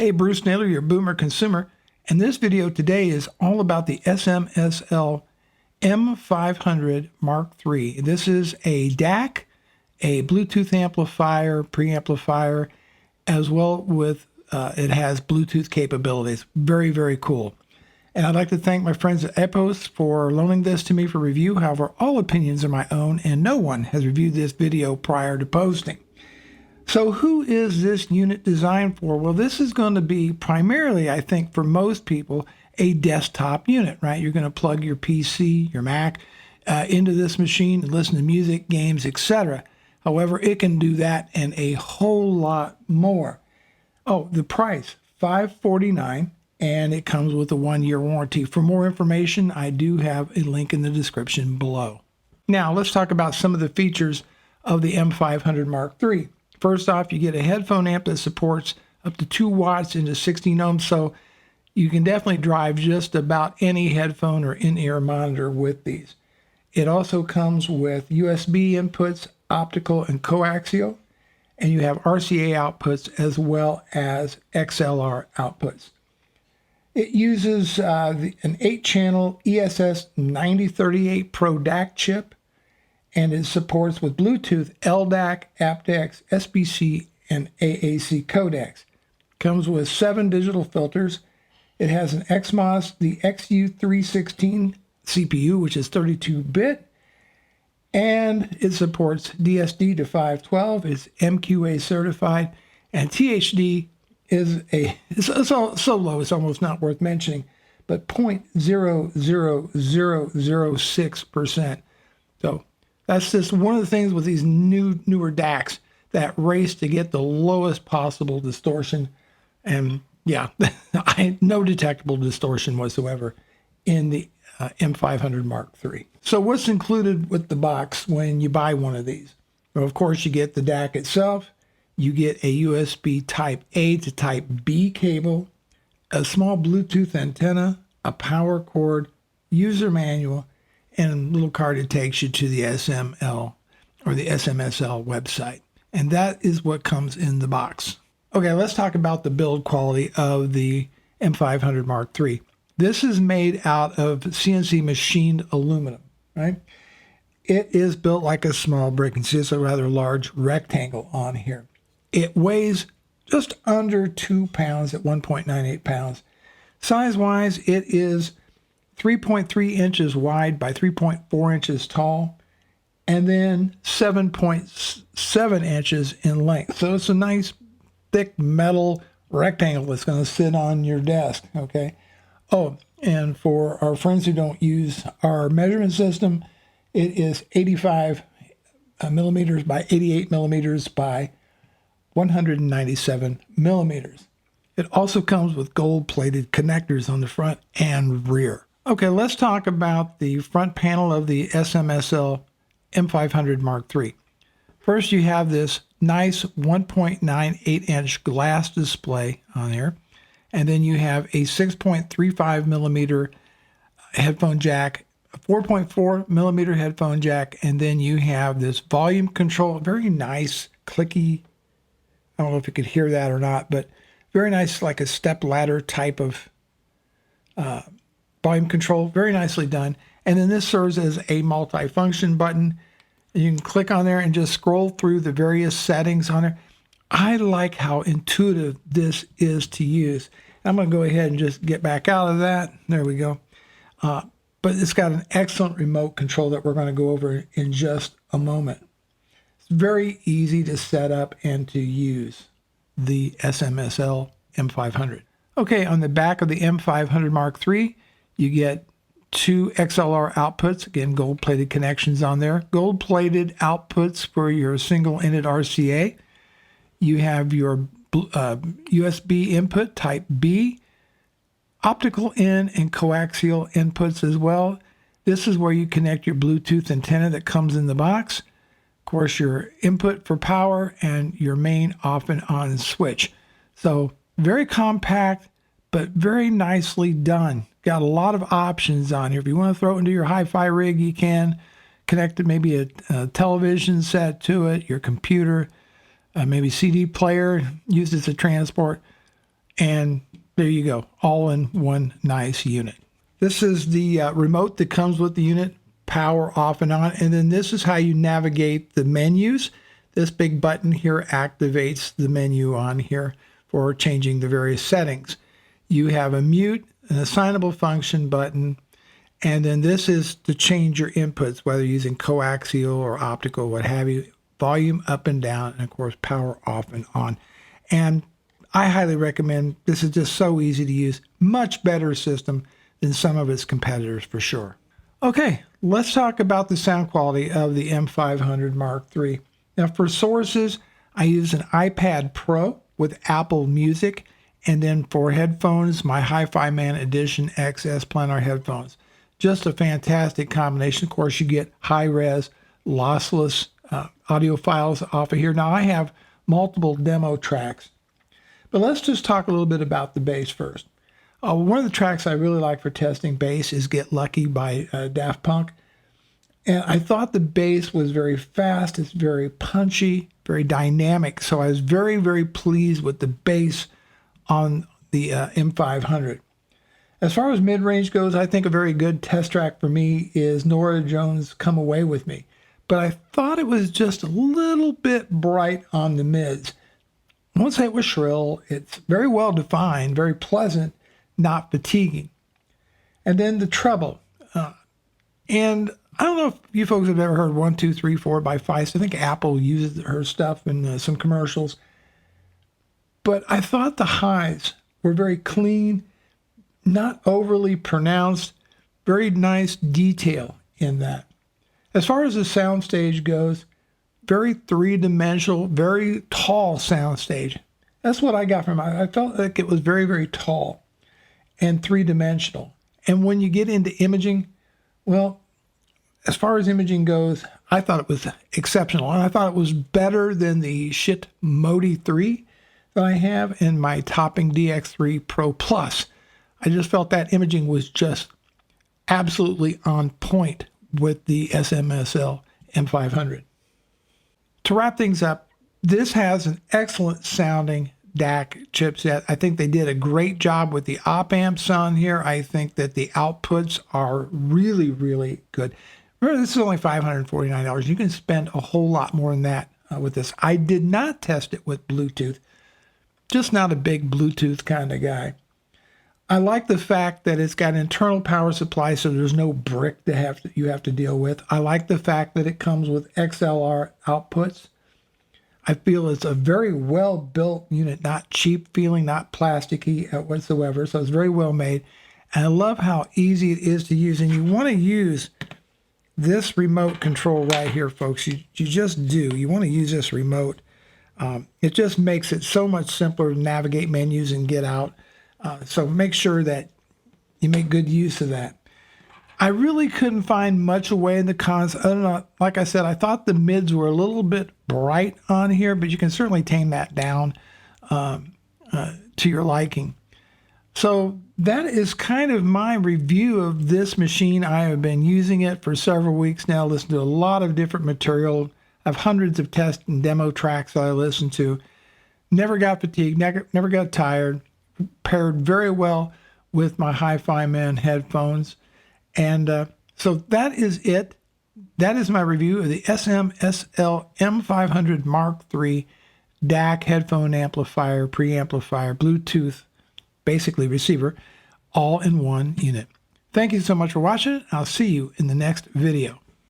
Hey, Bruce Naylor, your boomer consumer, and this video today is all about the S.M.S.L. M500 MkIII. This is a DAC, a Bluetooth amplifier, preamplifier, as well with it has Bluetooth capabilities. Very, very cool. And I'd like to thank my friends at Epos for loaning this to me for review. However, all opinions are my own, and no one has reviewed this video prior to posting. So who is this unit designed for? Well, this is going to be primarily, I think, for most people, a desktop unit, right? You're going to plug your PC, your Mac, into this machine and listen to music, games, etc. However, it can do that and a whole lot more. Oh, the price, $549, and it comes with a 1-year warranty. For more information, I do have a link in the description below. Now, let's talk about some of the features of the M500 MkIII. First off, you get a headphone amp that supports up to 2 watts into 16 ohms, so you can definitely drive just about any headphone or in-ear monitor with these. It also comes with USB inputs, optical and coaxial, and you have RCA outputs as well as XLR outputs. It uses an 8-channel ESS 9038 Pro DAC chip, and it supports with Bluetooth, LDAC, aptX, SBC, and AAC codecs. Comes with 7 digital filters. It has an XMOS, the XU316 CPU, which is 32-bit, and it supports DSD to 512. It's MQA certified, and THD is so low it's almost not worth mentioning, but 0.00006%. So that's just one of the things with these newer DACs, that race to get the lowest possible distortion. And yeah, no detectable distortion whatsoever in the M500 MkIII. So what's included with the box when you buy one of these? Well, of course, you get the DAC itself. You get a USB Type A to Type B cable, a small Bluetooth antenna, a power cord, user manual, and a little card that takes you to the S.M.L. or the S.M.S.L. website. And that is what comes in the box. Okay, let's talk about the build quality of the M500 MkIII. This is made out of CNC machined aluminum, right? It is built like a small brick. You can see it's a rather large rectangle on here. It weighs just under 2 pounds at 1.98 pounds. Size-wise, it is 3.3 inches wide by 3.4 inches tall, and then 7.7 inches in length. So it's a nice thick metal rectangle that's going to sit on your desk, okay? Oh, and for our friends who don't use our measurement system, it is 85 millimeters by 88 millimeters by 197 millimeters. It also comes with gold-plated connectors on the front and rear. Okay, let's talk about the front panel of the S.M.S.L. M500 MkIII. First, you have this nice 1.98-inch glass display on there, and then you have a 6.35 millimeter headphone jack, a 4.4 millimeter headphone jack, and then you have this volume control, very nice, clicky. I don't know if you could hear that or not, but very nice, like a step ladder type of volume control, very nicely done. And then this serves as a multi-function button. You can click on there and just scroll through the various settings on there. I like how intuitive this is to use. I'm going to go ahead and just get back out of that. There we go. But it's got an excellent remote control that we're going to go over in just a moment. It's very easy to set up and to use the S.M.S.L. M500. Okay, on the back of the M500 MkIII, you get 2 XLR outputs, again, gold-plated connections on there. Gold-plated outputs for your single-ended RCA. You have your USB input Type B, optical in and coaxial inputs as well. This is where you connect your Bluetooth antenna that comes in the box. Of course, your input for power and your main off and on switch. So very compact, but very nicely done. Got a lot of options on here. If you want to throw it into your hi-fi rig, you can. Connect maybe a television set to it, your computer, maybe CD player used as a transport. And there you go, all in one nice unit. This is the remote that comes with the unit, power off and on. And then this is how you navigate the menus. This big button here activates the menu on here for changing the various settings. You have a mute, an assignable function button, and then this is to change your inputs, whether using coaxial or optical, what have you, volume up and down, and of course power off and on. And I highly recommend, this is just so easy to use, much better system than some of its competitors for sure. Okay, let's talk about the sound quality of the M500 Mark III. Now for sources, I use an iPad Pro with Apple Music, and then for headphones, my Hi-Fi Man Edition XS planar headphones. Just a fantastic combination. Of course, you get high-res, lossless audio files off of here. Now I have multiple demo tracks, but let's just talk a little bit about the bass first. One of the tracks I really like for testing bass is Get Lucky by Daft Punk. And I thought the bass was very fast, it's very punchy, very dynamic. So I was very, very pleased with the bass on the M500. As far as mid-range goes, I think a very good test track for me is Norah Jones' Come Away With Me. But I thought it was just a little bit bright on the mids. I won't say it was shrill. It's very well defined, very pleasant, not fatiguing. And then the treble. And I don't know if you folks have ever heard 1, 2, 3, 4 by Feist. I think Apple uses her stuff in some commercials. But I thought the highs were very clean, not overly pronounced, very nice detail in that. As far as the soundstage goes, very three-dimensional, very tall soundstage. That's what I got from it. I felt like it was very, very tall and three-dimensional. And when you get into imaging, well, as far as imaging goes, I thought it was exceptional. And I thought it was better than the Schiit Modi 3 that I have in my Topping DX3 Pro Plus. I just felt that imaging was just absolutely on point with the S.M.S.L M500. To wrap things up, this has an excellent sounding DAC chipset. I think they did a great job with the op amps on here. I think that the outputs are really, really good. Remember, this is only $549. You can spend a whole lot more than that with this. I did not test it with Bluetooth. Just not a big Bluetooth kind of guy. I like the fact that it's got an internal power supply, so there's no brick that you have to deal with. I like the fact that it comes with XLR outputs. I feel it's a very well-built unit, not cheap feeling, not plasticky whatsoever, so it's very well made. And I love how easy it is to use. And you want to use this remote control right here, folks. You just do. You want to use this remote. It just makes it so much simpler to navigate menus and get out. So make sure that you make good use of that. I really couldn't find much away in the cons. I don't know, like I said, I thought the mids were a little bit bright on here, but you can certainly tame that down to your liking. So that is kind of my review of this machine. I have been using it for several weeks now, listened to a lot of different material. I have hundreds of test and demo tracks that I listen to. Never got fatigued, never got tired. Paired very well with my Hi-Fi Man headphones. And so that is it. That is my review of the S.M.S.L M500 Mark III DAC headphone amplifier, preamplifier, Bluetooth, basically receiver, all in one unit. Thank you so much for watching. I'll see you in the next video.